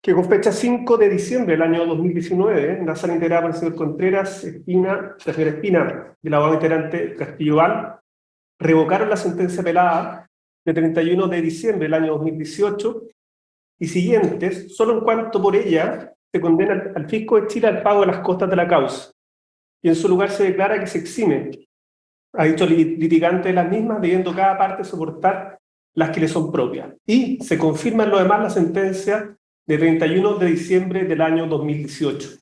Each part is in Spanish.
que con fecha 5 de diciembre del año 2019, en la sala integrada por el señor Contreras, la señora Espina y el abogado integrante Castillo Val, revocaron la sentencia apelada de 31 de diciembre del año 2018 y siguientes, solo en cuanto por ella se condena al fisco de Chile al pago de las costas de la causa, y en su lugar se declara que se exime a dicho litigante de las mismas, debiendo cada parte soportar las que le son propias. Y se confirma en lo demás la sentencia de 31 de diciembre del año 2018.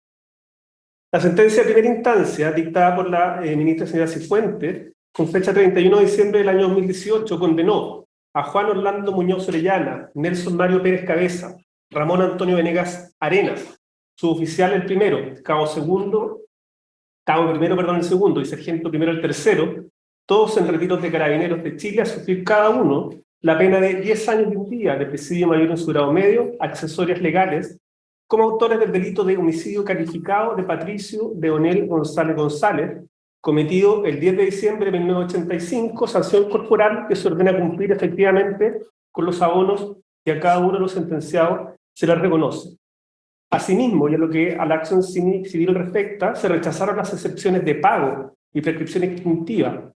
La sentencia de primera instancia, dictada por la ministra señora Cifuentes, con fecha 31 de diciembre del año 2018, condenó a Juan Orlando Muñoz Orellana, Nelson Mario Pérez Cabeza, Ramón Antonio Venegas Arenas, suboficial el primero, cabo primero, el segundo, y sargento primero el tercero, todos en retiros de Carabineros de Chile, a sufrir cada uno la pena de 10 años y un día de presidio mayor en su grado medio, accesorias legales, como autores del delito de homicidio calificado de Patricio Leonel González González, cometido el 10 de diciembre de 1985, sanción corporal que se ordena cumplir efectivamente con los abonos que a cada uno de los sentenciados se les reconoce. Asimismo, y a lo que a la acción civil respecta, se rechazaron las excepciones de pago y prescripción extintiva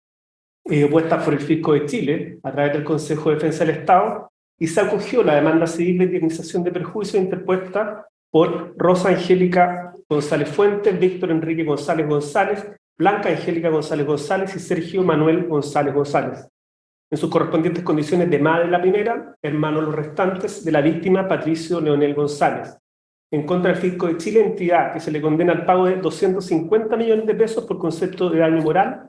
opuestas por el Fisco de Chile a través del Consejo de Defensa del Estado, y se acogió la demanda civil de indemnización de perjuicios interpuesta por Rosa Angélica González Fuentes, Víctor Enrique González González, Blanca Angélica González González y Sergio Manuel González González, en sus correspondientes condiciones de madre la primera, hermanos los restantes de la víctima Patricio Leonel González, en contra del Fisco de Chile, entidad que se le condena al pago de 250 millones de pesos por concepto de daño moral,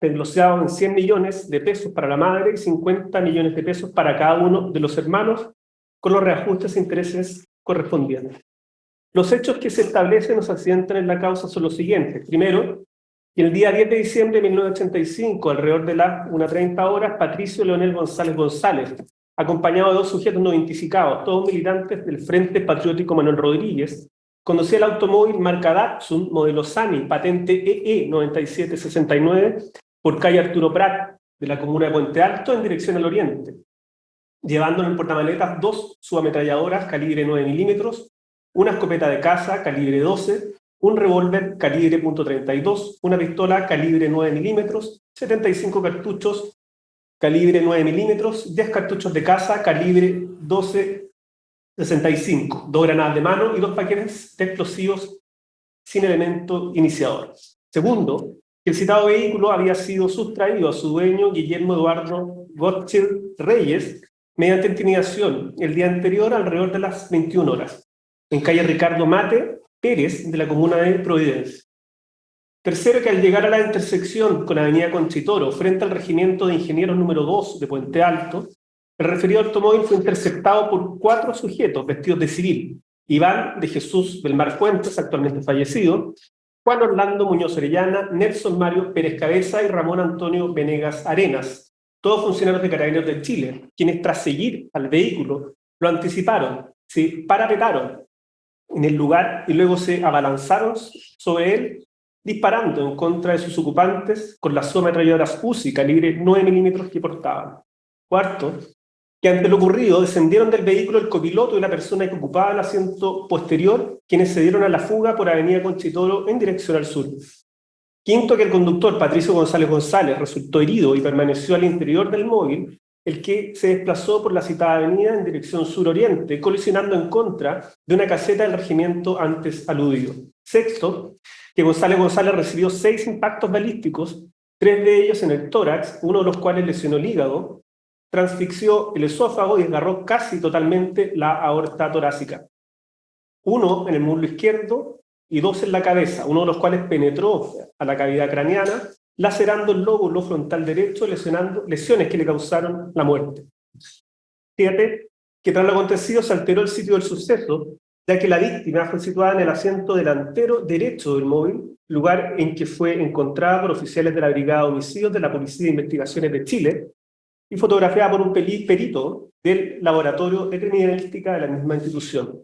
desglosado en 100 millones de pesos para la madre y 50 millones de pesos para cada uno de los hermanos, con los reajustes e intereses correspondientes. Los hechos que se establecen o se asientan en la causa son los siguientes. Primero, que el día 10 de diciembre de 1985, alrededor de las 1:30 horas, Patricio Leonel González González, acompañado de dos sujetos no identificados, todos militantes del Frente Patriótico Manuel Rodríguez, conducía el automóvil marca Datsun, modelo Sani, patente EE 9769, por calle Arturo Prat, de la comuna de Puente Alto, en dirección al oriente, llevando en el portamaletas dos subametralladoras calibre 9 milímetros, una escopeta de caza calibre 12, un revólver calibre .32, una pistola calibre 9 milímetros, 75 cartuchos calibre 9 milímetros, 10 cartuchos de caza calibre 12,65, 2 granadas de mano y 2 paquetes de explosivos sin elemento iniciador. Segundo, que el citado vehículo había sido sustraído a su dueño, Guillermo Eduardo Gottschalk Reyes, mediante intimidación el día anterior alrededor de las 21 horas, en calle Ricardo Mate Pérez, de la comuna de Providencia. Tercero, que al llegar a la intersección con avenida Conchitoro, frente al regimiento de ingenieros número 2 de Puente Alto, el referido automóvil fue interceptado por 4 sujetos vestidos de civil: Iván de Jesús Belmar Fuentes, actualmente fallecido, Juan Orlando Muñoz Orellana, Nelson Mario Pérez Cabeza y Ramón Antonio Venegas Arenas, todos funcionarios de Carabineros de Chile, quienes tras seguir al vehículo lo anticiparon, se parapetaron en el lugar y luego se abalanzaron sobre él, disparando en contra de sus ocupantes con las subametralladoras UCI calibre 9 milímetros que portaban. Cuarto, que ante lo ocurrido descendieron del vehículo el copiloto y la persona que ocupaba el asiento posterior, quienes se dieron a la fuga por avenida Conchitoro en dirección al sur. Quinto, que el conductor Patricio González González resultó herido y permaneció al interior del móvil, el que se desplazó por la citada avenida en dirección sur-oriente, colisionando en contra de una caseta del regimiento antes aludido. Sexto, que González González recibió 6 impactos balísticos, 3 de ellos en el tórax, uno de los cuales lesionó el hígado, transfixió el esófago y desgarró casi totalmente la aorta torácica. Uno en el muslo izquierdo y 2 en la cabeza, uno de los cuales penetró a la cavidad craneana, lacerando el lóbulo frontal derecho, lesiones que le causaron la muerte. Fíjate que tras lo acontecido se alteró el sitio del suceso, ya que la víctima fue situada en el asiento delantero derecho del móvil, lugar en que fue encontrada por oficiales de la Brigada de Homicidios de la Policía de Investigaciones de Chile y fotografiada por un perito del Laboratorio de Criminalística de la misma institución.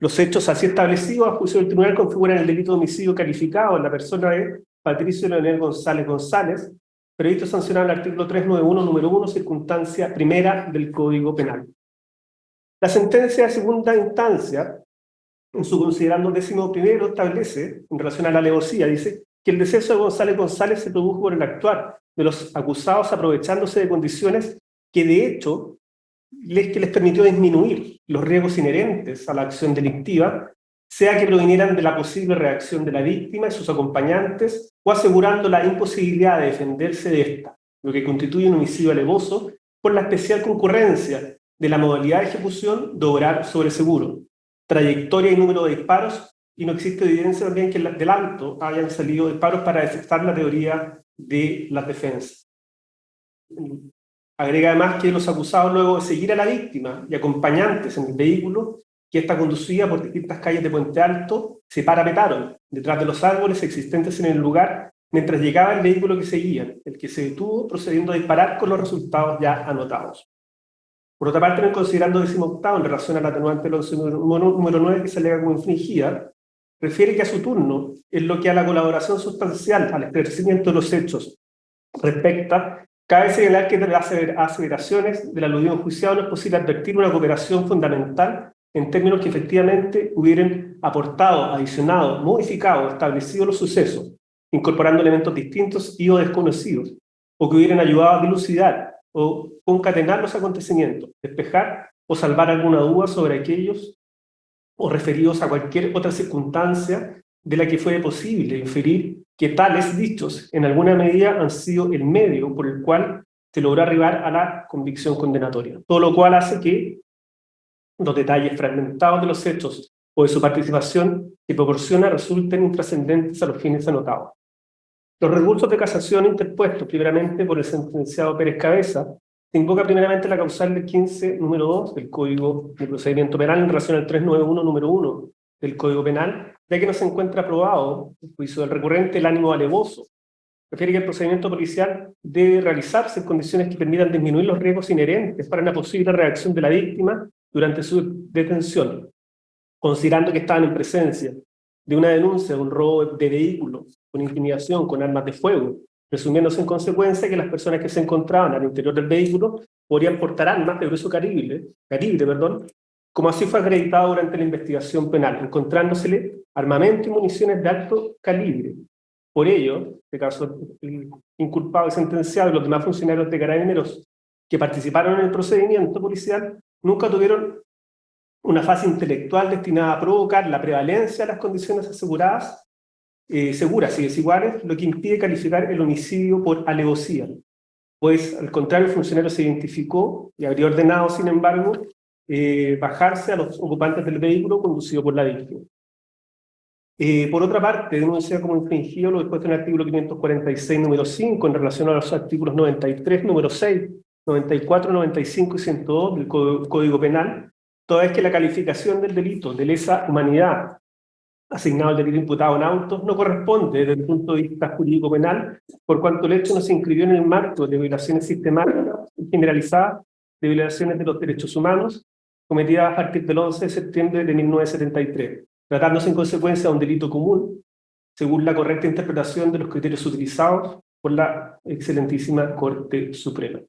Los hechos así establecidos a juicio del tribunal configuran el delito de homicidio calificado en la persona de Patricio Leonel González González, previsto sancionado en el artículo 391, número 1, circunstancia primera del Código Penal. La sentencia de segunda instancia, en su considerando 11º, establece, en relación a la alevosía, dice que el deceso de González González se produjo por el actuar de los acusados aprovechándose de condiciones que de hecho les permitió disminuir los riesgos inherentes a la acción delictiva, sea que provinieran de la posible reacción de la víctima y sus acompañantes, o asegurando la imposibilidad de defenderse de esta, lo que constituye un homicidio alevoso por la especial concurrencia de la modalidad de ejecución de obrar sobre seguro, trayectoria y número de disparos, y no existe evidencia también que del alto hayan salido disparos para desestar la teoría de las defensas. Agrega además que los acusados, luego de seguir a la víctima y acompañantes en el vehículo, que está conducida por distintas calles de Puente Alto, se parapetaron detrás de los árboles existentes en el lugar mientras llegaba el vehículo que seguían, el que se detuvo procediendo a disparar con los resultados ya anotados. Por otra parte, considerando 18º en relación a la atenuante del 11 número 9 que se alega como infringida, refiere que a su turno, en lo que a la colaboración sustancial al esclarecimiento de los hechos respecta, cabe señalar que de las aseveraciones del aludido enjuiciado no es posible advertir una cooperación fundamental en términos que efectivamente hubieran aportado, adicionado, modificado o establecido los sucesos, incorporando elementos distintos y o desconocidos, o que hubieran ayudado a dilucidar o concatenar los acontecimientos, despejar o salvar alguna duda sobre aquellos o referidos a cualquier otra circunstancia de la que fue posible inferir que tales dichos en alguna medida han sido el medio por el cual se logró arribar a la convicción condenatoria. Todo lo cual hace que los detalles fragmentados de los hechos o de su participación que proporciona resulten intrascendentes a los fines anotados. Los recursos de casación interpuestos primeramente por el sentenciado Pérez Cabeza, se invoca primeramente la causal del 15, número 2 del Código de Procedimiento Penal en relación al 391, número 1 del Código Penal, ya que no se encuentra aprobado, en juicio del recurrente, el ánimo alevoso. Refiere que el procedimiento policial debe realizarse en condiciones que permitan disminuir los riesgos inherentes para una posible reacción de la víctima durante su detención, considerando que estaban en presencia de una denuncia de un robo de vehículos con intimidación, con armas de fuego, presumiéndose en consecuencia que las personas que se encontraban al interior del vehículo podrían portar armas de grueso calibre, como así fue acreditado durante la investigación penal, encontrándosele armamento y municiones de alto calibre. Por ello, en este caso, el inculpado y sentenciado y los demás funcionarios de Carabineros que participaron en el procedimiento policial nunca tuvieron una fase intelectual destinada a provocar la prevalencia de las condiciones aseguradas, seguras y desiguales, lo que impide calificar el homicidio por alevosía, pues al contrario el funcionario se identificó y habría ordenado, sin embargo, bajarse a los ocupantes del vehículo conducido por la víctima. Por otra parte, denuncia como infringido lo dispuesto en el artículo 546, número 5, en relación a los artículos 93, número 6, 94, 95 y 102 del Código Penal, toda vez que la calificación del delito de lesa humanidad asignado al delito imputado en autos no corresponde desde el punto de vista jurídico penal, por cuanto el hecho no se inscribió en el marco de violaciones sistemáticas y generalizadas de violaciones de los derechos humanos cometidas a partir del 11 de septiembre de 1973, tratándose en consecuencia de un delito común, según la correcta interpretación de los criterios utilizados por la excelentísima Corte Suprema.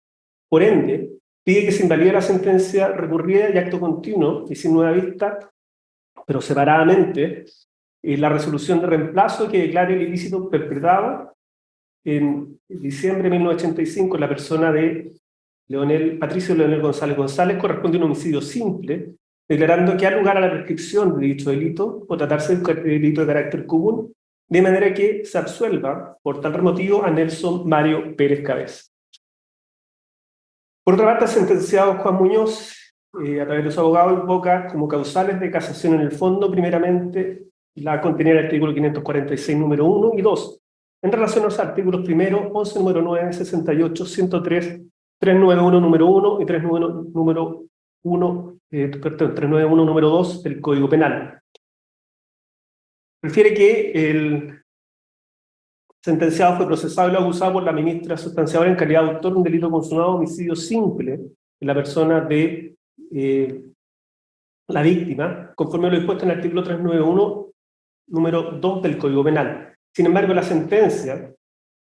Por ende, pide que se invalide la sentencia recurrida y acto continuo y sin nueva vista, pero separadamente, la resolución de reemplazo que declare el ilícito perpetrado en diciembre de 1985 en la persona de Patricio Leonel González González corresponde a un homicidio simple, declarando que ha lugar a la prescripción de dicho delito o tratarse de un delito de carácter común, de manera que se absuelva por tal motivo a Nelson Mario Pérez Cabeza. Por otra parte, el sentenciado Juan Muñoz, a través de su abogado, invoca como causales de casación en el fondo, primeramente, la contenida el artículo 546, número 1 y 2, en relación a los artículos primero, 11, número 9, 68, 103, 391, número 1 y 391, número 2 del Código Penal. Refiere que el sentenciado fue procesado y lo acusado por la ministra sustanciadora en calidad de autor de un delito consumado homicidio simple en la persona de la víctima, conforme a lo dispuesto en el artículo 391, número 2 del Código Penal. Sin embargo, la sentencia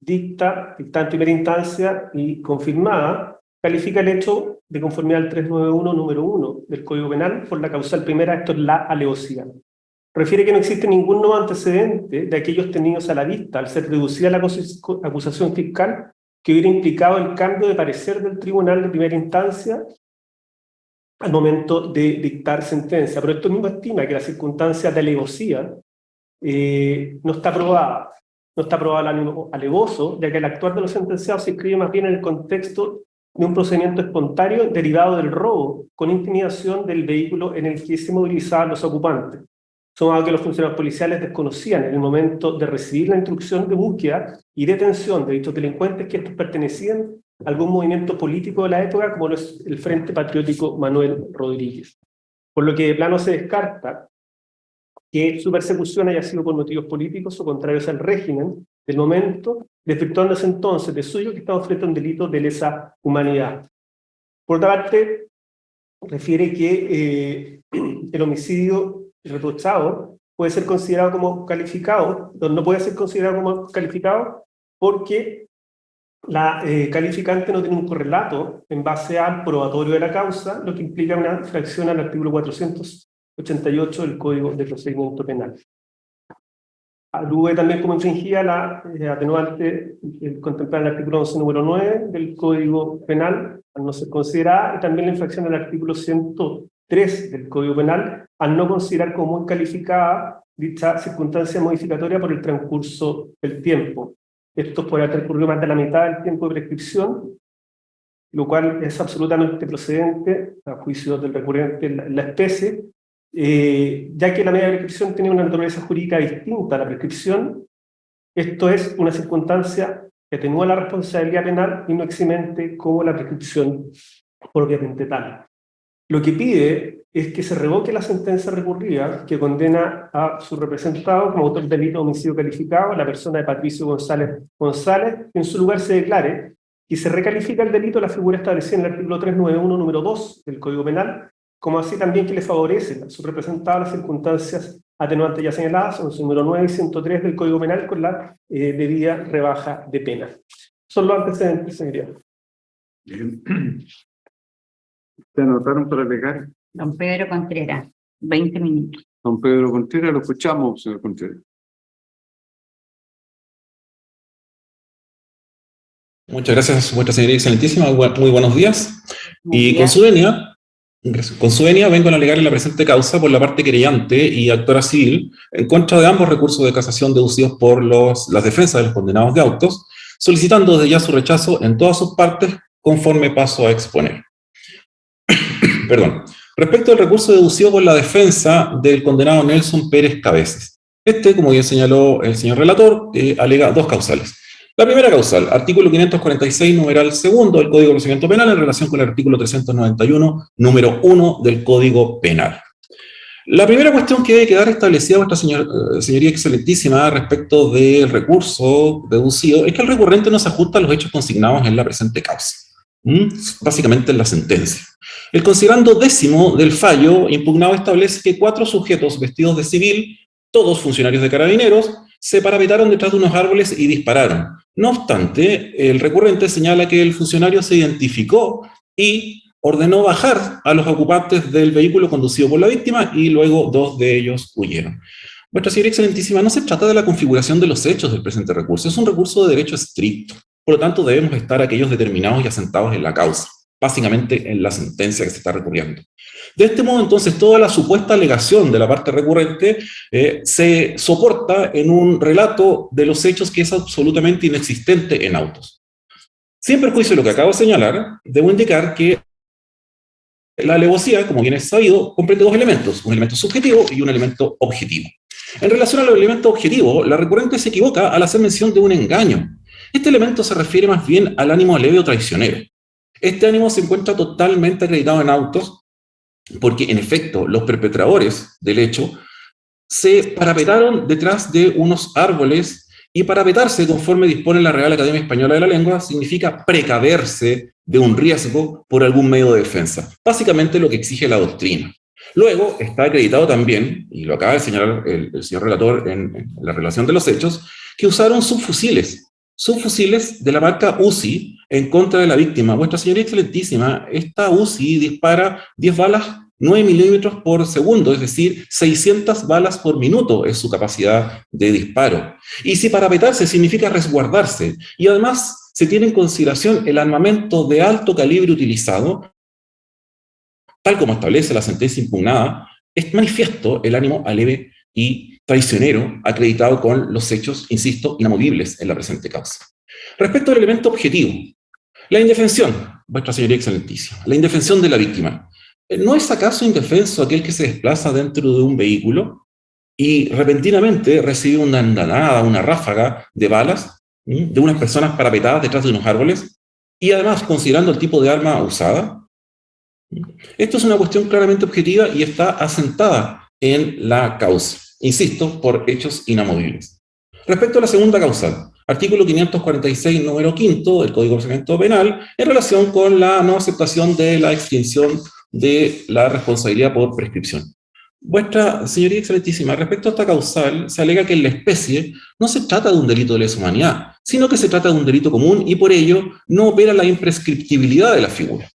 dicta en primera instancia y confirmada califica el hecho de conformidad al 391, número 1 del Código Penal por la causal primera, esto es la alevosía. Refiere que no existe ningún nuevo antecedente de aquellos tenidos a la vista al ser reducida la acusación fiscal que hubiera implicado el cambio de parecer del tribunal de primera instancia al momento de dictar sentencia. Pero esto mismo estima que la circunstancia de alevosía no está probada. No está probado el ánimo alevoso, ya que el actuar de los sentenciados se inscribe más bien en el contexto de un procedimiento espontáneo derivado del robo con intimidación del vehículo en el que se movilizaban los ocupantes. Sumado que los funcionarios policiales desconocían en el momento de recibir la instrucción de búsqueda y detención de dichos delincuentes que estos pertenecían a algún movimiento político de la época, como lo es el Frente Patriótico Manuel Rodríguez. Por lo que de plano se descarta que su persecución haya sido por motivos políticos o contrarios al régimen del momento, desvirtuándose entonces de suyo que estamos frente a un delito de lesa humanidad. Por otra parte, refiere que el homicidio reprochado puede ser considerado como calificado, no puede ser considerado como calificado porque la calificante no tiene un correlato en base al probatorio de la causa, lo que implica una infracción al artículo 488 del Código de Procedimiento Penal. Alude también como infringía la atenuante contemplada en el artículo 11, número 9 del Código Penal, al no ser considerada, y también la infracción del artículo 103 del Código Penal, al no considerar como muy calificada dicha circunstancia modificatoria por el transcurso del tiempo. Esto puede haber transcurrido más de la mitad del tiempo de prescripción, lo cual es absolutamente procedente, a juicio del recurrente en la especie, ya que la media prescripción tiene una naturaleza jurídica distinta a la prescripción. Esto es una circunstancia que atenúa la responsabilidad penal y no eximente como la prescripción propiamente tal. Lo que pide es que se revoque la sentencia recurrida que condena a su representado como autor del delito de homicidio calificado, la persona de Patricio González González, que en su lugar se declare y se recalifica el delito a la figura establecida en el artículo 391, número 2 del Código Penal, como así también que le favorece a su representado las circunstancias atenuantes ya señaladas, en su número 9 y 103 del Código Penal, con la debida rebaja de pena. Son los antecedentes, señoría. Bien. ¿Se anotaron para alegar? Don Pedro Contreras, 20 minutos. Don Pedro Contreras, lo escuchamos, señor Contreras. Muchas gracias, vuestra señoría excelentísima. Muy buenos días. Y con su venia vengo a alegar en la presente causa por la parte querellante y actora civil en contra de ambos recursos de casación deducidos por las defensas de los condenados de autos, solicitando desde ya su rechazo en todas sus partes, conforme paso a exponer. Perdón. Respecto al recurso deducido por la defensa del condenado Nelson Pérez Cabezas. Como bien señaló el señor relator, alega dos causales. La primera causal, artículo 546, numeral segundo del Código de Procedimiento Penal en relación con el artículo 391, número 1 del Código Penal. La primera cuestión que debe quedar establecida vuestra señoría excelentísima respecto del recurso deducido es que el recurrente no se ajusta a los hechos consignados en la presente causa. Básicamente en la sentencia. El considerando décimo del fallo impugnado establece que 4 sujetos vestidos de civil, todos funcionarios de carabineros, se parapetaron detrás de unos árboles y dispararon. No obstante, el recurrente señala que el funcionario se identificó y ordenó bajar a los ocupantes del vehículo conducido por la víctima y luego 2 de ellos huyeron. Vuestra señoría excelentísima, no se trata de la configuración de los hechos del presente recurso, es un recurso de derecho estricto. Por lo tanto, debemos estar aquellos determinados y asentados en la causa, básicamente en la sentencia que se está recurriendo. De este modo, entonces, toda la supuesta alegación de la parte recurrente se soporta en un relato de los hechos que es absolutamente inexistente en autos. Sin perjuicio de lo que acabo de señalar, debo indicar que la alevosía, como bien es sabido, comprende dos elementos, un elemento subjetivo y un elemento objetivo. En relación al elemento objetivo, la recurrente se equivoca al hacer mención de un engaño. Este elemento se refiere más bien al ánimo leve o traicionero. Este ánimo se encuentra totalmente acreditado en autos porque, en efecto, los perpetradores del hecho se parapetaron detrás de unos árboles y parapetarse, conforme dispone la Real Academia Española de la Lengua, significa precaverse de un riesgo por algún medio de defensa. Básicamente lo que exige la doctrina. Luego está acreditado también, y lo acaba de señalar el señor relator en la relación de los hechos, que usaron subfusiles. subfusiles de la marca Uzi en contra de la víctima. Vuestra señoría excelentísima, esta Uzi dispara 10 balas 9 milímetros por segundo, es decir, 600 balas por minuto es su capacidad de disparo. Y si parapetarse significa resguardarse, y además se tiene en consideración el armamento de alto calibre utilizado, tal como establece la sentencia impugnada, es manifiesto el ánimo aleve y traicionero acreditado con los hechos, insisto, inamovibles en la presente causa. Respecto al elemento objetivo, la indefensión, vuestra señoría excelentísima, la indefensión de la víctima. ¿No es acaso indefenso aquel que se desplaza dentro de un vehículo y repentinamente recibe una andanada, una ráfaga de balas de unas personas parapetadas detrás de unos árboles y además considerando el tipo de arma usada? Esto es una cuestión claramente objetiva y está asentada en la causa, insisto, por hechos inamovibles. Respecto a la segunda causal, artículo 546, número 5 del Código de Procedimiento Penal, en relación con la no aceptación de la extinción de la responsabilidad por prescripción. Vuestra señoría excelentísima, respecto a esta causal, se alega que en la especie no se trata de un delito de lesa humanidad, sino que se trata de un delito común y por ello no opera la imprescriptibilidad de la figura.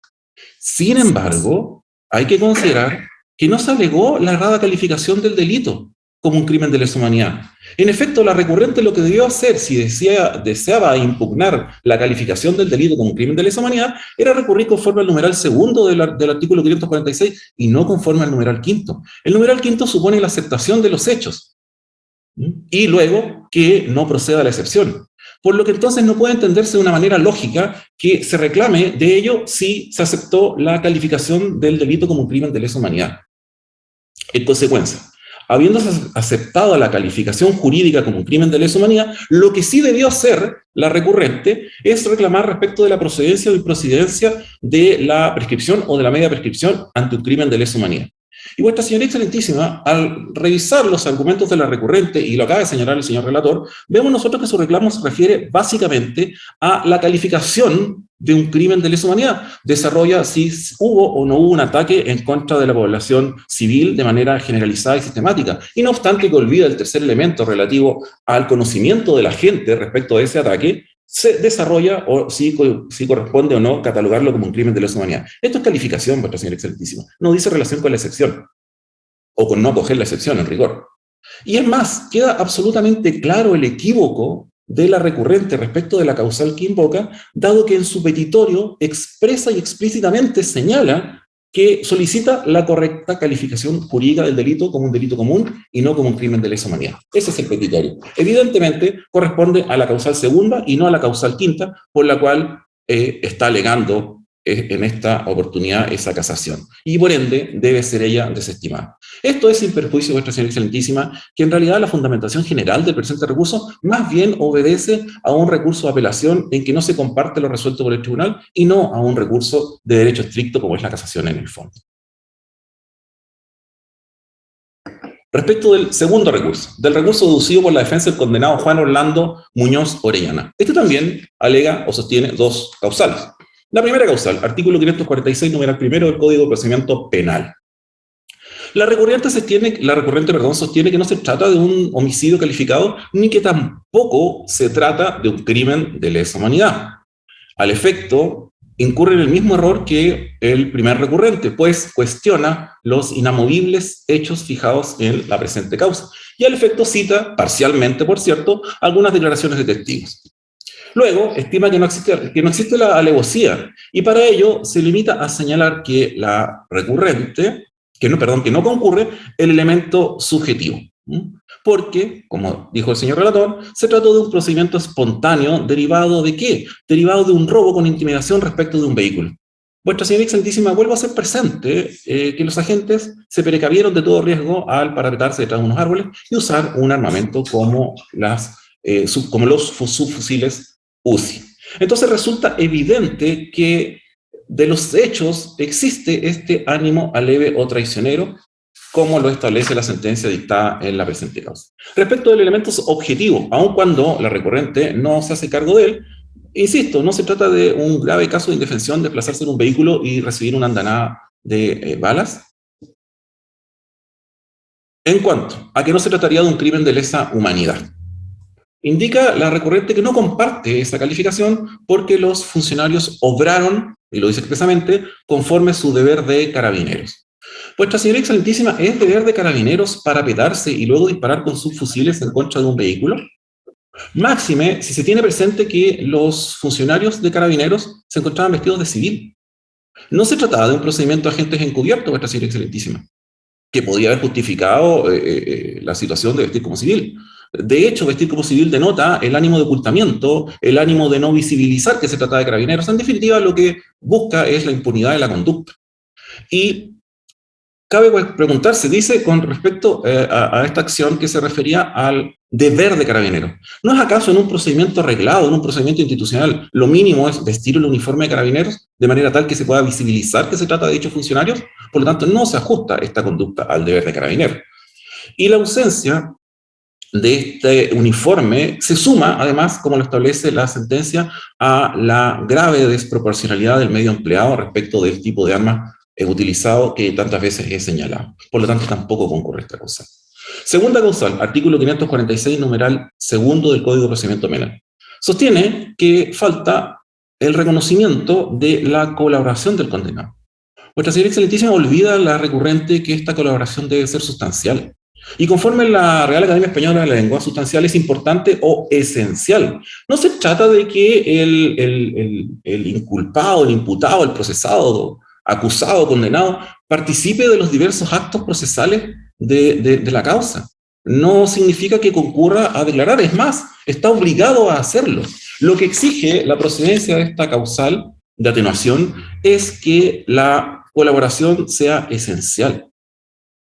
Sin embargo, hay que considerar que no se alegó la errada calificación del delito como un crimen de lesa humanidad. En efecto, la recurrente lo que debió hacer, si deseaba impugnar la calificación del delito como un crimen de lesa humanidad, era recurrir conforme al numeral segundo del artículo 546 y no conforme al numeral quinto. El numeral quinto supone la aceptación de los hechos y luego que no proceda la excepción. Por lo que entonces no puede entenderse de una manera lógica que se reclame de ello si se aceptó la calificación del delito como un crimen de lesa humanidad. En consecuencia, habiéndose aceptado la calificación jurídica como un crimen de lesa humanidad, lo que sí debió hacer la recurrente es reclamar respecto de la procedencia o improcedencia de la prescripción o de la media prescripción ante un crimen de lesa humanidad. Y vuestra señoría excelentísima, al revisar los argumentos de la recurrente, y lo acaba de señalar el señor relator, vemos nosotros que su reclamo se refiere básicamente a la calificación de un crimen de lesa humanidad. Desarrolla si hubo o no hubo un ataque en contra de la población civil de manera generalizada y sistemática. Y no obstante que olvida el tercer elemento relativo al conocimiento de la gente respecto de ese ataque, se desarrolla o si corresponde o no catalogarlo como un crimen de lesa humanidad. Esto es calificación, vuestra señora excelentísima. No dice relación con la excepción o con no acoger la excepción en rigor. Y es más, queda absolutamente claro el equívoco de la recurrente respecto de la causal que invoca, dado que en su petitorio expresa y explícitamente señala que solicita la correcta calificación jurídica del delito como un delito común y no como un crimen de lesa humanidad. Ese es el petitorio. Evidentemente, corresponde a la causal segunda y no a la causal quinta, por la cual está alegando en esta oportunidad esa casación. Y por ende, debe ser ella desestimada. Esto es sin perjuicio, vuestra señora excelentísima, que en realidad la fundamentación general del presente recurso más bien obedece a un recurso de apelación en que no se comparte lo resuelto por el tribunal y no a un recurso de derecho estricto como es la casación en el fondo. Respecto del segundo recurso, del recurso deducido por la defensa del condenado Juan Orlando Muñoz Orellana. Este también alega o sostiene dos causales. La primera causal, artículo 546, numeral primero del Código de Procedimiento Penal. La recurrente sostiene que no se trata de un homicidio calificado, ni que tampoco se trata de un crimen de lesa humanidad. Al efecto, incurre en el mismo error que el primer recurrente, pues cuestiona los inamovibles hechos fijados en la presente causa. Y al efecto cita, parcialmente por cierto, algunas declaraciones de testigos. Luego, estima que no existe la alevosía, y para ello se limita a señalar que la recurrente, que no concurre el elemento subjetivo. Porque, como dijo el señor relator, se trató de un procedimiento espontáneo derivado ¿de qué? Derivado de un robo con intimidación respecto de un vehículo. Vuestra señora excelentísima, vuelvo a hacer presente que los agentes se precavieron de todo riesgo al parapetarse detrás de unos árboles y usar un armamento como los subfusiles Uzi. Entonces resulta evidente que de los hechos existe este ánimo aleve o traicionero, como lo establece la sentencia dictada en la presente causa. Respecto del elemento objetivo, aun cuando la recurrente no se hace cargo de él, insisto, no se trata de un grave caso de indefensión, desplazarse en un vehículo y recibir una andanada de balas. En cuanto a que no se trataría de un crimen de lesa humanidad. indica la recurrente que no comparte esa calificación porque los funcionarios obraron, y lo dice expresamente, conforme su deber de carabineros. Vuestra señoría excelentísima, ¿es deber de carabineros parapetarse y luego disparar con subfusiles en contra de un vehículo? Máxime, si se tiene presente que los funcionarios de carabineros se encontraban vestidos de civil. No se trataba de un procedimiento de agentes encubiertos, vuestra señoría excelentísima, que podía haber justificado la situación de vestir como civil. De hecho, vestir como civil denota el ánimo de ocultamiento, el ánimo de no visibilizar que se trata de carabineros. En definitiva, lo que busca es la impunidad de la conducta. Y cabe preguntarse, dice con respecto a esta acción que se refería al deber de carabineros. ¿No es acaso en un procedimiento arreglado, en un procedimiento institucional, lo mínimo es vestir el uniforme de carabineros de manera tal que se pueda visibilizar que se trata de dichos funcionarios? Por lo tanto, no se ajusta esta conducta al deber de carabineros. Y la ausencia de este uniforme se suma, además, como lo establece la sentencia, a la grave desproporcionalidad del medio empleado respecto del tipo de armas utilizado que tantas veces he señalado. Por lo tanto, tampoco concurre esta causal. Segunda causal, artículo 546, numeral segundo del Código de Procedimiento Penal. Sostiene que falta el reconocimiento de la colaboración del condenado. Vuestra señoría excelentísima olvida la recurrente que esta colaboración debe ser sustancial. Y conforme la Real Academia Española de la Lengua, sustancial es importante o esencial. No se trata de que el inculpado, el imputado, el procesado, acusado, condenado, participe de los diversos actos procesales de la causa. No significa que concurra a declarar, es más, está obligado a hacerlo. Lo que exige la procedencia de esta causal de atenuación es que la colaboración sea esencial.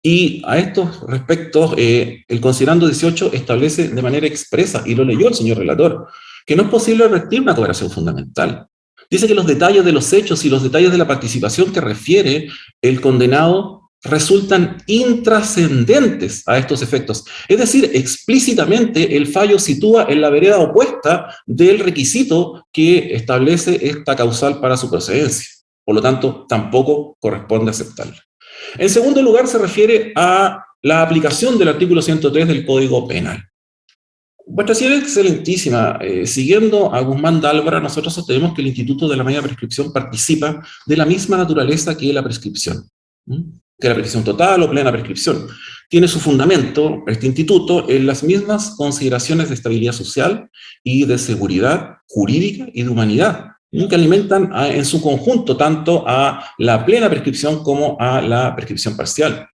Y a estos respectos, el considerando 18 establece de manera expresa, y lo leyó el señor relator, que no es posible revertir una cooperación fundamental. Dice que los detalles de los hechos y los detalles de la participación que refiere el condenado resultan intrascendentes a estos efectos. Es decir, explícitamente el fallo sitúa en la vereda opuesta del requisito que establece esta causal para su procedencia. Por lo tanto, tampoco corresponde aceptarla. En segundo lugar, se refiere a la aplicación del artículo 103 del Código Penal. Vuestra señoría excelentísima, siguiendo a Guzmán de Álvara, nosotros sostenemos que el Instituto de la Media Prescripción participa de la misma naturaleza que la prescripción, que la prescripción total o plena prescripción. Tiene su fundamento, este instituto, en las mismas consideraciones de estabilidad social y de seguridad jurídica y de humanidad, que alimentan en su conjunto tanto a la plena prescripción como a la prescripción parcial.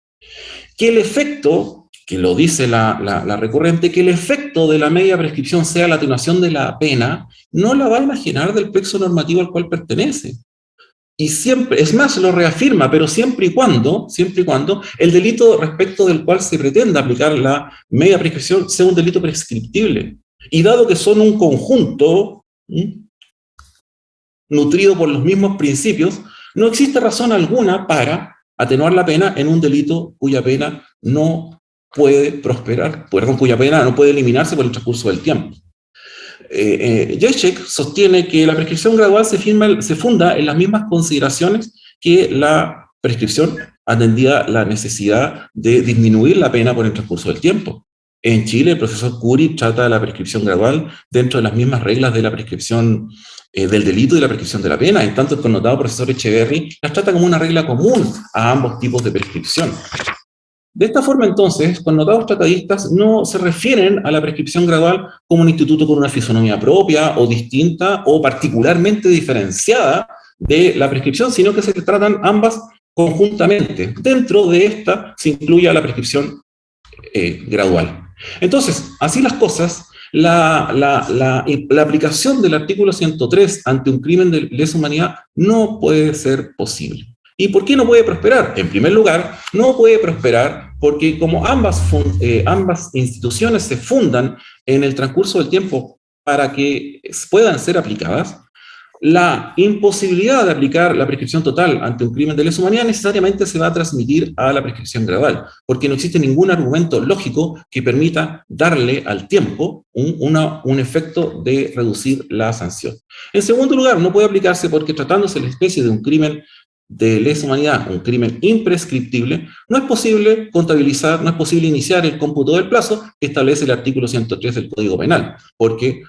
Que el efecto, que lo dice la recurrente, que el efecto de la media prescripción sea la atenuación de la pena, no la va a imaginar del plexo normativo al cual pertenece. Y siempre, es más, lo reafirma, pero siempre y cuando el delito respecto del cual se pretenda aplicar la media prescripción sea un delito prescriptible. Y dado que son un conjunto nutrido por los mismos principios, no existe razón alguna para atenuar la pena en un delito cuya pena no puede prosperar, cuya pena no puede eliminarse por el transcurso del tiempo. Jeschek sostiene que la prescripción gradual se funda en las mismas consideraciones que la prescripción, atendida la necesidad de disminuir la pena por el transcurso del tiempo. En Chile, el profesor Curi trata la prescripción gradual dentro de las mismas reglas de la prescripción del delito y la prescripción de la pena. En tanto, el connotado profesor Echeverry las trata como una regla común a ambos tipos de prescripción. De esta forma, entonces, connotados tratadistas no se refieren a la prescripción gradual como un instituto con una fisonomía propia o distinta o particularmente diferenciada de la prescripción, sino que se tratan ambas conjuntamente. Dentro de esta se incluye a la prescripción gradual. Entonces, así las cosas, la aplicación del artículo 103 ante un crimen de lesa humanidad no puede ser posible. ¿Y por qué no puede prosperar? En primer lugar, no puede prosperar porque como ambas instituciones se fundan en el transcurso del tiempo para que puedan ser aplicadas, la imposibilidad de aplicar la prescripción total ante un crimen de lesa humanidad necesariamente se va a transmitir a la prescripción gradual, porque no existe ningún argumento lógico que permita darle al tiempo un efecto de reducir la sanción. En segundo lugar, no puede aplicarse porque tratándose de la especie de un crimen de lesa humanidad, un crimen imprescriptible, no es posible contabilizar, no es posible iniciar el cómputo del plazo que establece el artículo 103 del Código Penal, porque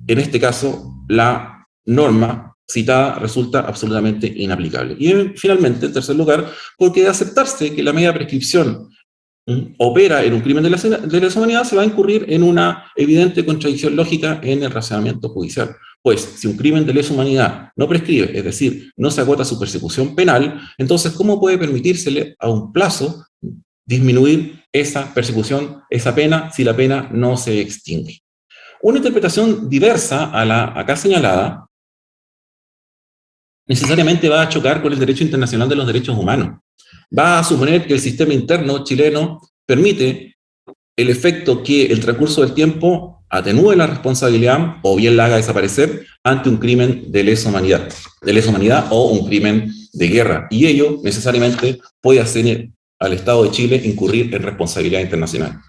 en este caso la norma citada resulta absolutamente inaplicable. Y finalmente, en tercer lugar, porque de aceptarse que la medida de prescripción opera en un crimen de lesa humanidad, se va a incurrir en una evidente contradicción lógica en el razonamiento judicial. Pues, si un crimen de lesa humanidad no prescribe, es decir, no se agota su persecución penal, entonces, ¿cómo puede permitírsele a un plazo disminuir esa persecución, esa pena, si la pena no se extingue? Una interpretación diversa a la acá señalada necesariamente va a chocar con el derecho internacional de los derechos humanos. Va a suponer que el sistema interno chileno permite el efecto que el transcurso del tiempo atenúe la responsabilidad o bien la haga desaparecer ante un crimen de lesa humanidad o un crimen de guerra. Y ello necesariamente puede hacer al Estado de Chile incurrir en responsabilidad internacional.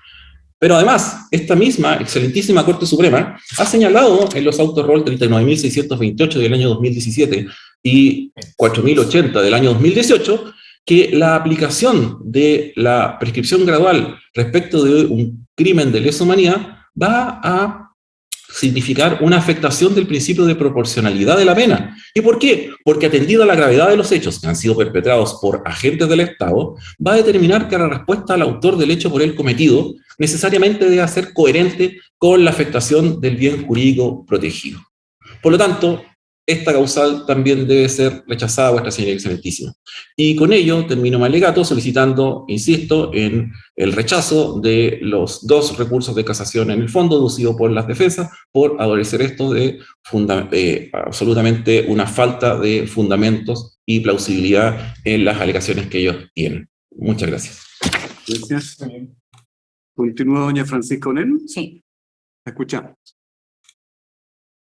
Pero además, esta misma excelentísima Corte Suprema ha señalado en los autos ROL 39.628 del año 2017 y 4.080 del año 2018 que la aplicación de la prescripción gradual respecto de un crimen de lesa humanidad va a significar una afectación del principio de proporcionalidad de la pena. ¿Y por qué? Porque atendido a la gravedad de los hechos que han sido perpetrados por agentes del Estado, va a determinar que la respuesta al autor del hecho por él cometido necesariamente debe ser coherente con la afectación del bien jurídico protegido. Por lo tanto, esta causal también debe ser rechazada, vuestra señoría excelentísima. Y con ello termino mi alegato solicitando, insisto, en el rechazo de los 2 recursos de casación en el fondo, deducido por las defensas, por adolecer esto de absolutamente una falta de fundamentos y plausibilidad en las alegaciones que ellos tienen. Muchas gracias. Gracias. ¿Continúa doña Francisca Onel? Sí. La escuchamos.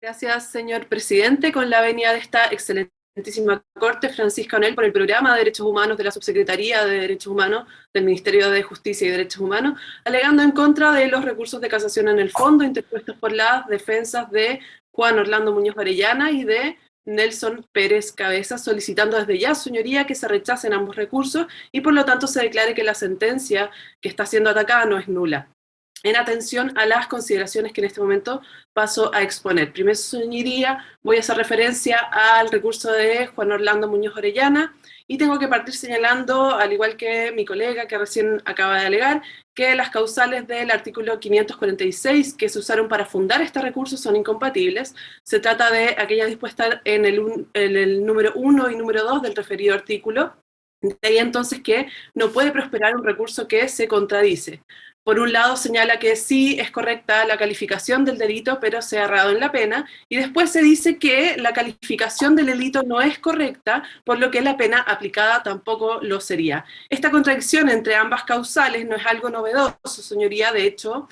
Gracias, señor presidente. Con la venia de esta excelentísima Corte, Francisca Onel, por el programa de Derechos Humanos de la Subsecretaría de Derechos Humanos del Ministerio de Justicia y Derechos Humanos, alegando en contra de los recursos de casación en el fondo interpuestos por las defensas de Juan Orlando Muñoz Orellana y de Nelson Pérez Cabezas, solicitando desde ya, señoría, que se rechacen ambos recursos y por lo tanto se declare que la sentencia que está siendo atacada no es nula. En atención a las consideraciones que en este momento paso a exponer. Primero, señoría, voy a hacer referencia al recurso de Juan Orlando Muñoz Orellana y tengo que partir señalando, al igual que mi colega que recién acaba de alegar, que las causales del artículo 546 que se usaron para fundar este recurso son incompatibles. Se trata de aquellas dispuestas en el número 1 y número 2 del referido artículo. De ahí entonces que no puede prosperar un recurso que se contradice. Por un lado señala que sí es correcta la calificación del delito, pero se ha errado en la pena, y después se dice que la calificación del delito no es correcta, por lo que la pena aplicada tampoco lo sería. Esta contradicción entre ambas causales no es algo novedoso, señoría. De hecho,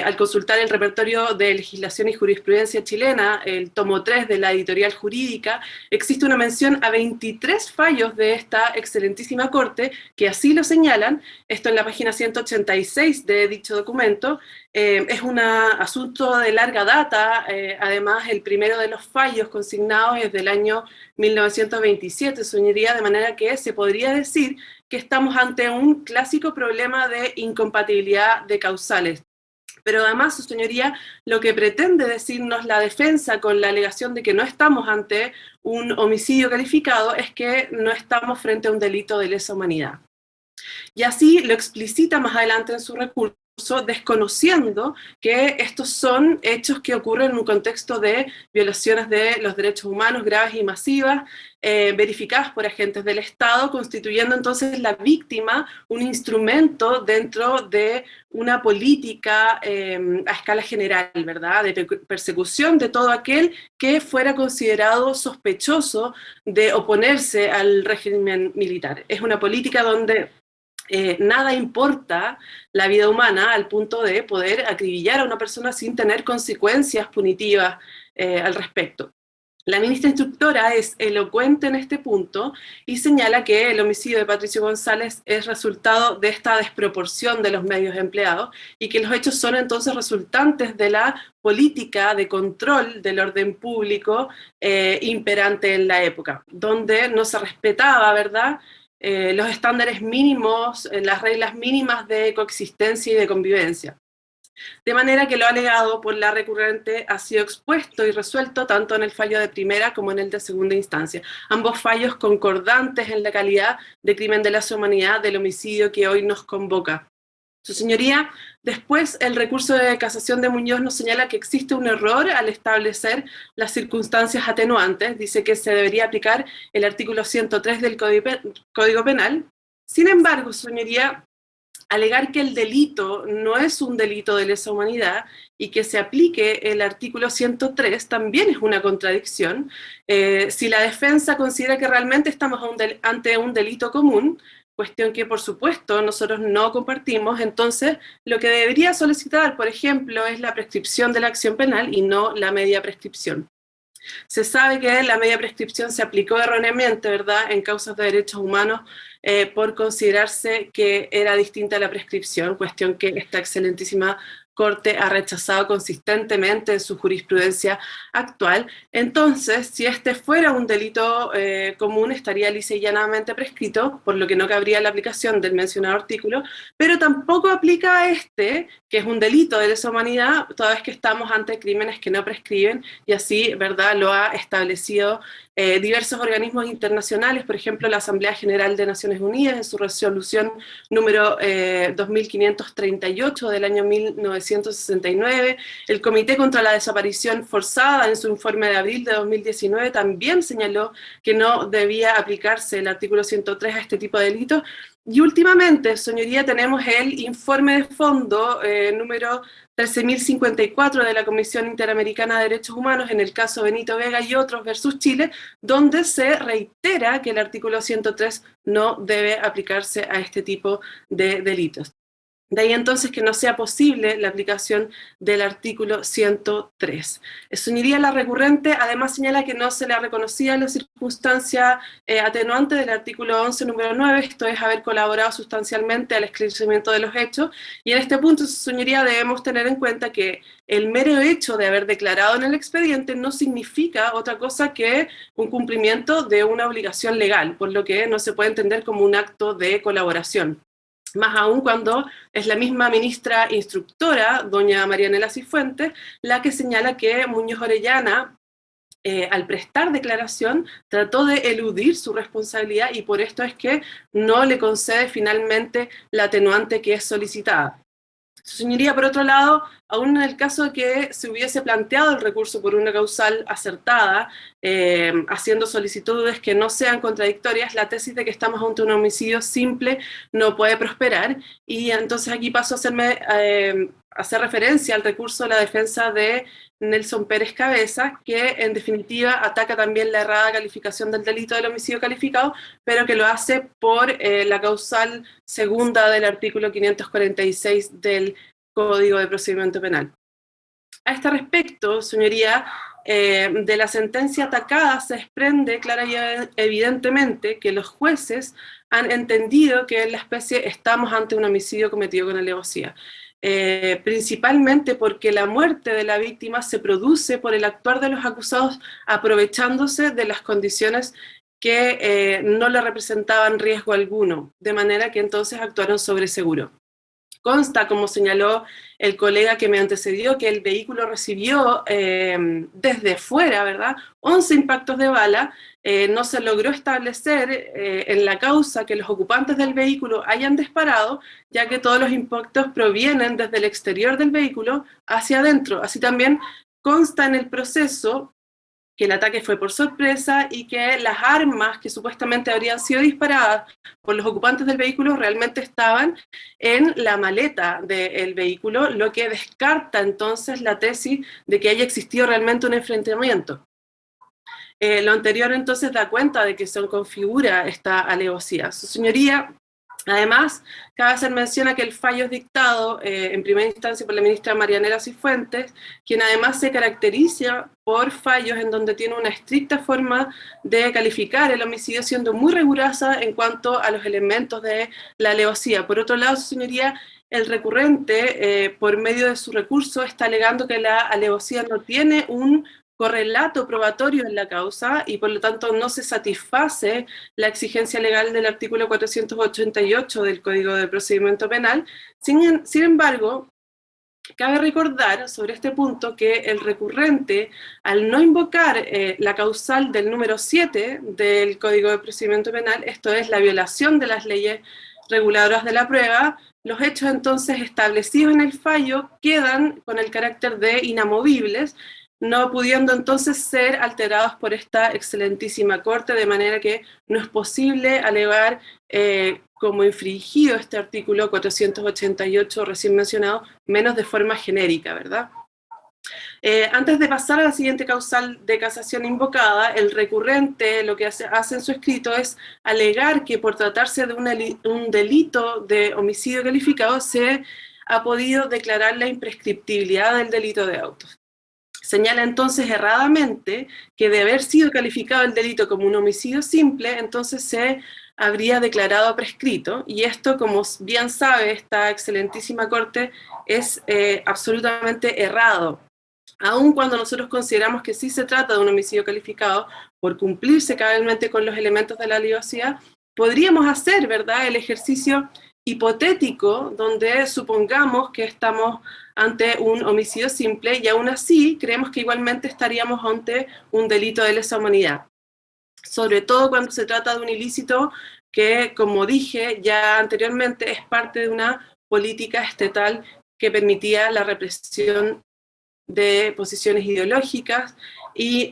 al consultar el repertorio de legislación y jurisprudencia chilena, el tomo 3 de la editorial jurídica, existe una mención a 23 fallos de esta excelentísima Corte que así lo señalan. Esto en la página 186 de dicho documento. Es un asunto de larga data. Además, el primero de los fallos consignados es del año 1927, señoría, de manera que se podría decir que estamos ante un clásico problema de incompatibilidad de causales. Pero además, su señoría, lo que pretende decirnos la defensa con la alegación de que no estamos ante un homicidio calificado es que no estamos frente a un delito de lesa humanidad. Y así lo explicita más adelante en su recurso, desconociendo que estos son hechos que ocurren en un contexto de violaciones de los derechos humanos graves y masivas, verificadas por agentes del Estado, constituyendo entonces la víctima un instrumento dentro de una política a escala general, ¿verdad?, de persecución de todo aquel que fuera considerado sospechoso de oponerse al régimen militar. Es una política donde nada importa la vida humana al punto de poder acribillar a una persona sin tener consecuencias punitivas al respecto. La ministra instructora es elocuente en este punto y señala que el homicidio de Patricio González es resultado de esta desproporción de los medios empleados y que los hechos son entonces resultantes de la política de control del orden público imperante en la época, donde no se respetaba, ¿verdad?, los estándares mínimos, las reglas mínimas de coexistencia y de convivencia. De manera que lo alegado por la recurrente ha sido expuesto y resuelto tanto en el fallo de primera como en el de segunda instancia. Ambos fallos concordantes en la calidad de crimen de lesa humanidad del homicidio que hoy nos convoca. Su señoría, después el recurso de casación de Muñoz nos señala que existe un error al establecer las circunstancias atenuantes. Dice que se debería aplicar el artículo 103 del Código Penal. Sin embargo, su señoría, alegar que el delito no es un delito de lesa humanidad y que se aplique el artículo 103 también es una contradicción. Si la defensa considera que realmente estamos ante un delito común, cuestión que por supuesto nosotros no compartimos, entonces lo que debería solicitar, por ejemplo, es la prescripción de la acción penal y no la media prescripción. Se sabe que la media prescripción se aplicó erróneamente, ¿verdad?, en causas de derechos humanos por considerarse que era distinta a la prescripción, cuestión que esta excelentísima Corte ha rechazado consistentemente en su jurisprudencia actual. Entonces, si este fuera un delito común, estaría lisa y llanamente prescrito, por lo que no cabría la aplicación del mencionado artículo, pero tampoco aplica a este, que es un delito de lesa humanidad, toda vez que estamos ante crímenes que no prescriben, y así, ¿verdad?, lo ha establecido diversos organismos internacionales, por ejemplo, la Asamblea General de Naciones Unidas, en su resolución número 2538 del año 1969, el Comité contra la Desaparición Forzada, en su informe de abril de 2019, también señaló que no debía aplicarse el artículo 103 a este tipo de delitos. Y últimamente, señoría, tenemos el informe de fondo número 13.054 de la Comisión Interamericana de Derechos Humanos, en el caso Benito Vega y otros versus Chile, donde se reitera que el artículo 103 no debe aplicarse a este tipo de delitos. De ahí entonces que no sea posible la aplicación del artículo 103. Señoría, la recurrente además señala que no se le ha reconocido la circunstancia atenuante del artículo 11, número 9, esto es haber colaborado sustancialmente al esclarecimiento de los hechos, y en este punto, señoría, debemos tener en cuenta que el mero hecho de haber declarado en el expediente no significa otra cosa que un cumplimiento de una obligación legal, por lo que no se puede entender como un acto de colaboración. Más aún cuando es la misma ministra instructora, doña Marianela Cifuentes, la que señala que Muñoz Orellana, al prestar declaración, trató de eludir su responsabilidad y por esto es que no le concede finalmente la atenuante que es solicitada. Su señoría, por otro lado, aún en el caso de que se hubiese planteado el recurso por una causal acertada, haciendo solicitudes que no sean contradictorias, la tesis de que estamos ante un homicidio simple no puede prosperar, y entonces aquí paso a hacer referencia al recurso de la defensa de Nelson Pérez Cabeza, que en definitiva ataca también la errada calificación del delito del homicidio calificado, pero que lo hace por la causal segunda del artículo 546 del Código de Procedimiento Penal. A este respecto, señoría, de la sentencia atacada se desprende clara y evidentemente que los jueces han entendido que en la especie estamos ante un homicidio cometido con alevosía. Principalmente porque la muerte de la víctima se produce por el actuar de los acusados aprovechándose de las condiciones que no le representaban riesgo alguno, de manera que entonces actuaron sobre seguro. Consta, como señaló el colega que me antecedió, que el vehículo recibió desde fuera, ¿verdad?, 11 impactos de bala. No se logró establecer en la causa que los ocupantes del vehículo hayan disparado, ya que todos los impactos provienen desde el exterior del vehículo hacia adentro. Así también consta en el proceso que el ataque fue por sorpresa y que las armas que supuestamente habrían sido disparadas por los ocupantes del vehículo realmente estaban en la maleta del vehículo, lo que descarta entonces la tesis de que haya existido realmente un enfrentamiento. Lo anterior entonces da cuenta de que se configura esta alevosía. Su señoría, Además, cabe hacer mención a que el fallo es dictado en primera instancia por la ministra Marianela Cifuentes, quien además se caracteriza por fallos en donde tiene una estricta forma de calificar el homicidio, siendo muy rigurosa en cuanto a los elementos de la alevosía. Por otro lado, su señoría, el recurrente, por medio de su recurso, está alegando que la alevosía no tiene un correlato probatorio en la causa y por lo tanto no se satisface la exigencia legal del artículo 488 del Código de Procedimiento Penal. Sin embargo, cabe recordar sobre este punto que el recurrente, al no invocar la causal del número 7 del Código de Procedimiento Penal, esto es la violación de las leyes reguladoras de la prueba, los hechos entonces establecidos en el fallo quedan con el carácter de inamovibles, no pudiendo entonces ser alterados por esta excelentísima Corte, de manera que no es posible alegar como infringido este artículo 488 recién mencionado, menos de forma genérica, ¿verdad? Antes de pasar a la siguiente causal de casación invocada, el recurrente lo que hace en su escrito es alegar que por tratarse de un delito de homicidio calificado se ha podido declarar la imprescriptibilidad del delito de autos. Señala entonces erradamente que de haber sido calificado el delito como un homicidio simple, entonces se habría declarado prescrito, y esto, como bien sabe esta excelentísima Corte, es absolutamente errado. Aun cuando nosotros consideramos que sí se trata de un homicidio calificado, por cumplirse cabalmente con los elementos de la alevosía, podríamos hacer, ¿verdad?, el ejercicio hipotético donde supongamos que estamos ante un homicidio simple y aún así creemos que igualmente estaríamos ante un delito de lesa humanidad. Sobre todo cuando se trata de un ilícito que, como dije ya anteriormente, es parte de una política estatal que permitía la represión de posiciones ideológicas y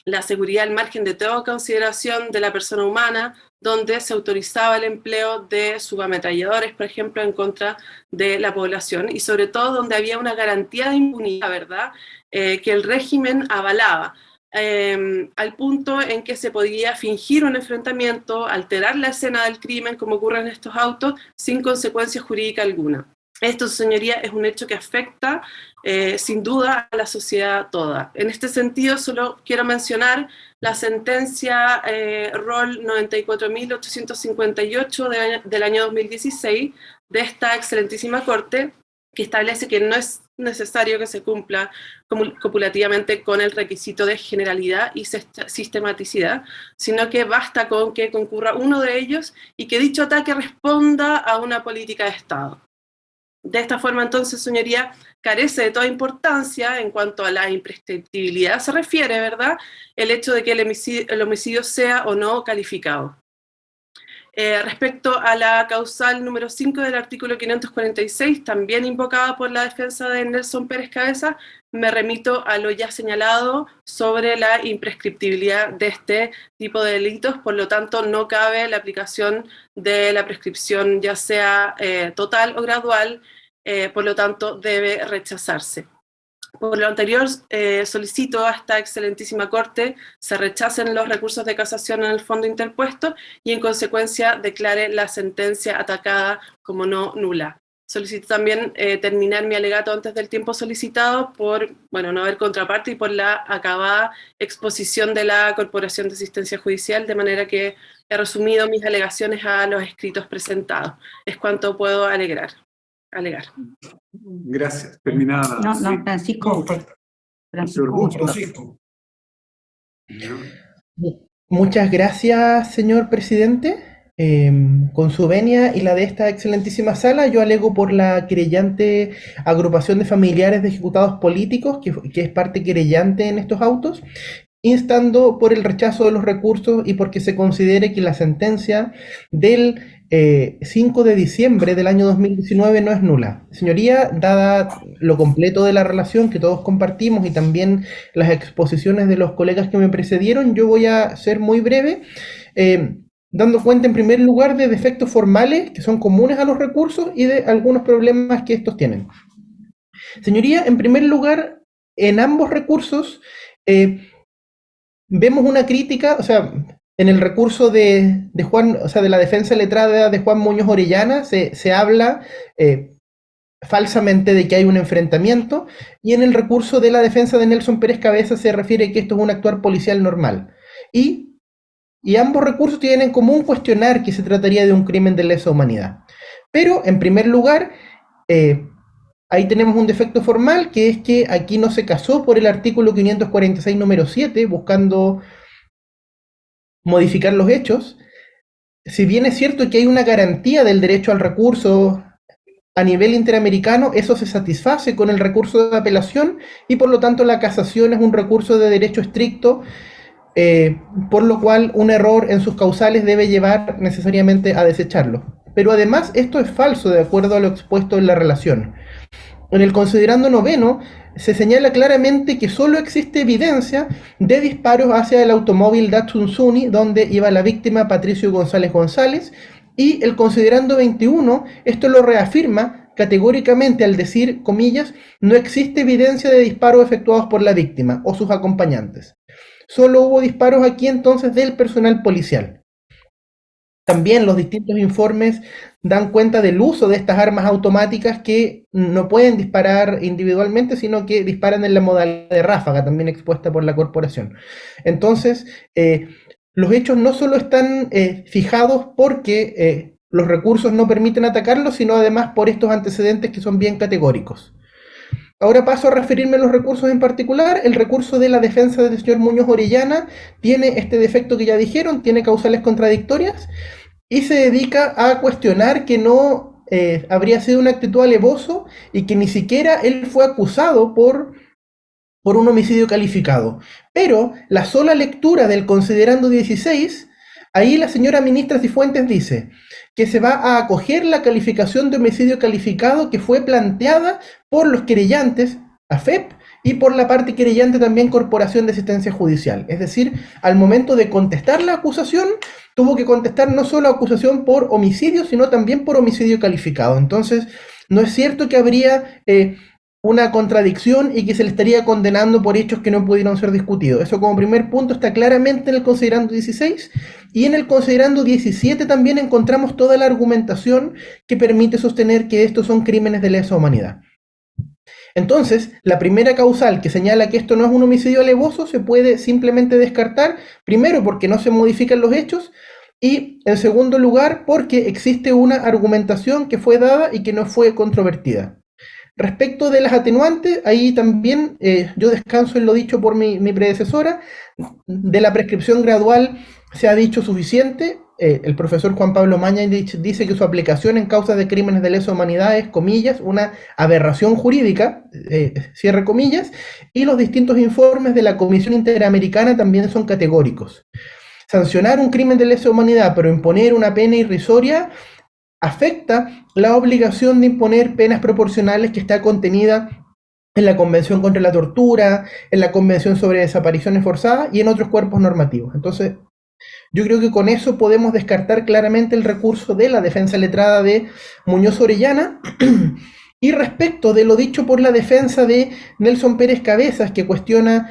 la seguridad al margen de toda consideración de la persona humana, donde se autorizaba el empleo de subametralladores, por ejemplo, en contra de la población, y sobre todo donde había una garantía de impunidad, ¿verdad?, que el régimen avalaba, al punto en que se podía fingir un enfrentamiento, alterar la escena del crimen, como ocurre en estos autos, sin consecuencia jurídica alguna. Esto, señoría, es un hecho que afecta sin duda a la sociedad toda. En este sentido, solo quiero mencionar la sentencia ROL 94.858 del año 2016 de esta excelentísima Corte, que establece que no es necesario que se cumpla copulativamente con el requisito de generalidad y sistematicidad, sino que basta con que concurra uno de ellos y que dicho ataque responda a una política de Estado. De esta forma, entonces, señoría, carece de toda importancia en cuanto a la imprescriptibilidad se refiere, ¿verdad?, el hecho de que el homicidio sea o no calificado. Respecto a la causal número 5 del artículo 546, también invocada por la defensa de Nelson Pérez Cabeza, me remito a lo ya señalado sobre la imprescriptibilidad de este tipo de delitos, por lo tanto no cabe la aplicación de la prescripción ya sea total o gradual, por lo tanto debe rechazarse. Por lo anterior, solicito a esta excelentísima Corte se rechacen los recursos de casación en el fondo interpuesto y en consecuencia declare la sentencia atacada como no nula. Solicito también terminar mi alegato antes del tiempo solicitado por, bueno, no haber contraparte y por la acabada exposición de la Corporación de Asistencia Judicial, de manera que he resumido mis alegaciones a los escritos presentados. Es cuanto puedo alegar. Gracias. Terminada. No, sí. Francisco. Francisco. Muchas gracias, señor presidente. Con su venia y la de esta excelentísima sala, yo alego por la querellante Agrupación de Familiares de Ejecutados Políticos, que es parte querellante en estos autos, instando por el rechazo de los recursos y porque se considere que la sentencia del 5 de diciembre del año 2019 no es nula. Señoría, dada lo completo de la relación que todos compartimos y también las exposiciones de los colegas que me precedieron, yo voy a ser muy breve, dando cuenta en primer lugar de defectos formales que son comunes a los recursos y de algunos problemas que estos tienen. Señoría, en primer lugar, en ambos recursos vemos una crítica, o sea, en el recurso de Juan, o sea, de la defensa letrada de Juan Muñoz Orellana, se habla falsamente de que hay un enfrentamiento, y en el recurso de la defensa de Nelson Pérez Cabeza se refiere que esto es un actuar policial normal. Y ambos recursos tienen en común cuestionar que se trataría de un crimen de lesa humanidad. Pero, en primer lugar, ahí tenemos un defecto formal, que es que aquí no se casó por el artículo 546, número 7, buscando modificar los hechos. Si bien es cierto que hay una garantía del derecho al recurso a nivel interamericano, eso se satisface con el recurso de apelación, y por lo tanto la casación es un recurso de derecho estricto, por lo cual un error en sus causales debe llevar necesariamente a desecharlo. Pero además esto es falso de acuerdo a lo expuesto en la relación. En el considerando noveno se señala claramente que solo existe evidencia de disparos hacia el automóvil Datsun Suni donde iba la víctima Patricio González González, y el considerando 21 esto lo reafirma categóricamente al decir, comillas, no existe evidencia de disparos efectuados por la víctima o sus acompañantes. Solo hubo disparos aquí entonces del personal policial. También los distintos informes dan cuenta del uso de estas armas automáticas que no pueden disparar individualmente, sino que disparan en la modalidad de ráfaga, también expuesta por la corporación. Entonces, los hechos no solo están fijados porque los recursos no permiten atacarlos, sino además por estos antecedentes que son bien categóricos. Ahora paso a referirme a los recursos en particular. El recurso de la defensa del señor Muñoz Orellana tiene este defecto que ya dijeron, tiene causales contradictorias, y se dedica a cuestionar que no habría sido una actitud alevoso y que ni siquiera él fue acusado por un homicidio calificado. Pero la sola lectura del considerando 16, ahí la señora ministra Cifuentes dice que se va a acoger la calificación de homicidio calificado que fue planteada por los querellantes, AFEP, y por la parte querellante también Corporación de Asistencia Judicial. Es decir, al momento de contestar la acusación, tuvo que contestar no solo acusación por homicidio, sino también por homicidio calificado. Entonces, no es cierto que habría una contradicción y que se le estaría condenando por hechos que no pudieron ser discutidos. Eso como primer punto está claramente en el considerando 16, y en el considerando 17 también encontramos toda la argumentación que permite sostener que estos son crímenes de lesa humanidad. Entonces, la primera causal que señala que esto no es un homicidio alevoso se puede simplemente descartar, primero porque no se modifican los hechos, y en segundo lugar porque existe una argumentación que fue dada y que no fue controvertida. Respecto de las atenuantes, ahí también yo descanso en lo dicho por mi predecesora. De la prescripción gradual se ha dicho suficiente. El profesor Juan Pablo Mañalich dice que su aplicación en causas de crímenes de lesa humanidad es, comillas, una aberración jurídica, cierre comillas, y los distintos informes de la Comisión Interamericana también son categóricos. Sancionar un crimen de lesa humanidad, pero imponer una pena irrisoria, afecta la obligación de imponer penas proporcionales que está contenida en la Convención contra la Tortura, en la Convención sobre Desapariciones Forzadas y en otros cuerpos normativos. Entonces, yo creo que con eso podemos descartar claramente el recurso de la defensa letrada de Muñoz Orellana. Y respecto de lo dicho por la defensa de Nelson Pérez Cabezas, que cuestiona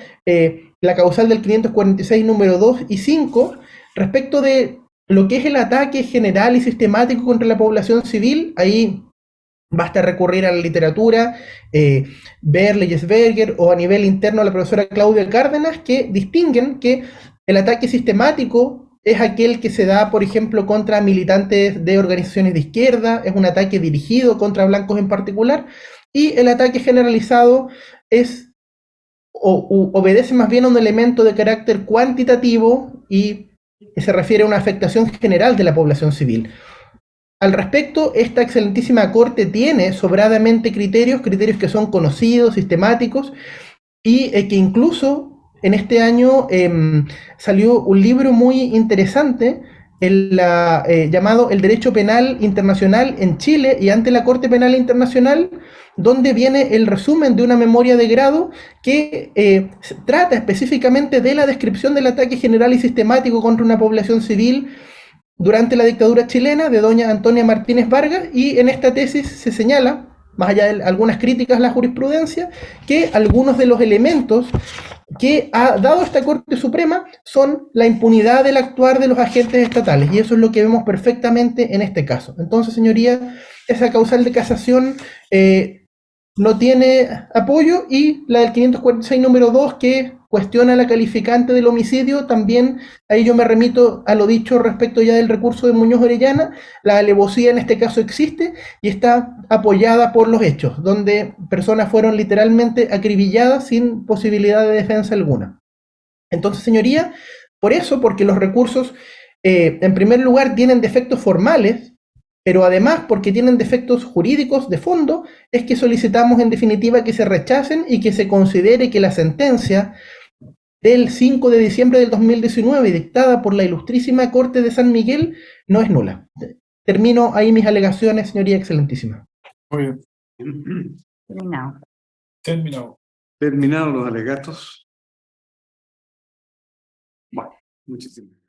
la causal del 546 número 2 y 5, respecto de lo que es el ataque general y sistemático contra la población civil, ahí basta recurrir a la literatura, ver Leyesberger o a nivel interno a la profesora Claudia Cárdenas, que distinguen que el ataque sistemático es aquel que se da, por ejemplo, contra militantes de organizaciones de izquierda, es un ataque dirigido contra blancos en particular, y el ataque generalizado es obedece más bien a un elemento de carácter cuantitativo y se refiere a una afectación general de la población civil. Al respecto, esta excelentísima corte tiene sobradamente criterios que son conocidos, sistemáticos, y que incluso en este año salió un libro muy interesante llamado El Derecho Penal Internacional en Chile y ante la Corte Penal Internacional, donde viene el resumen de una memoria de grado que trata específicamente de la descripción del ataque general y sistemático contra una población civil durante la dictadura chilena de doña Antonia Martínez Vargas, y en esta tesis se señala, más allá de algunas críticas a la jurisprudencia, que algunos de los elementos que ha dado esta Corte Suprema son la impunidad del actuar de los agentes estatales, y eso es lo que vemos perfectamente en este caso. Entonces, señoría, esa causal de casación no tiene apoyo, y la del 546 número 2, que cuestiona la calificante del homicidio, también ahí yo me remito a lo dicho respecto ya del recurso de Muñoz Orellana. La alevosía en este caso existe y está apoyada por los hechos, donde personas fueron literalmente acribilladas sin posibilidad de defensa alguna. Entonces, señoría, por eso, porque los recursos, en primer lugar, tienen defectos formales, pero además porque tienen defectos jurídicos de fondo, es que solicitamos en definitiva que se rechacen y que se considere que la sentencia del 5 de diciembre del 2019, dictada por la Ilustrísima Corte de San Miguel, no es nula. Termino ahí mis alegaciones, señoría excelentísima. Muy bien. Terminado. Terminado. Terminados los alegatos. Bueno, muchísimas gracias.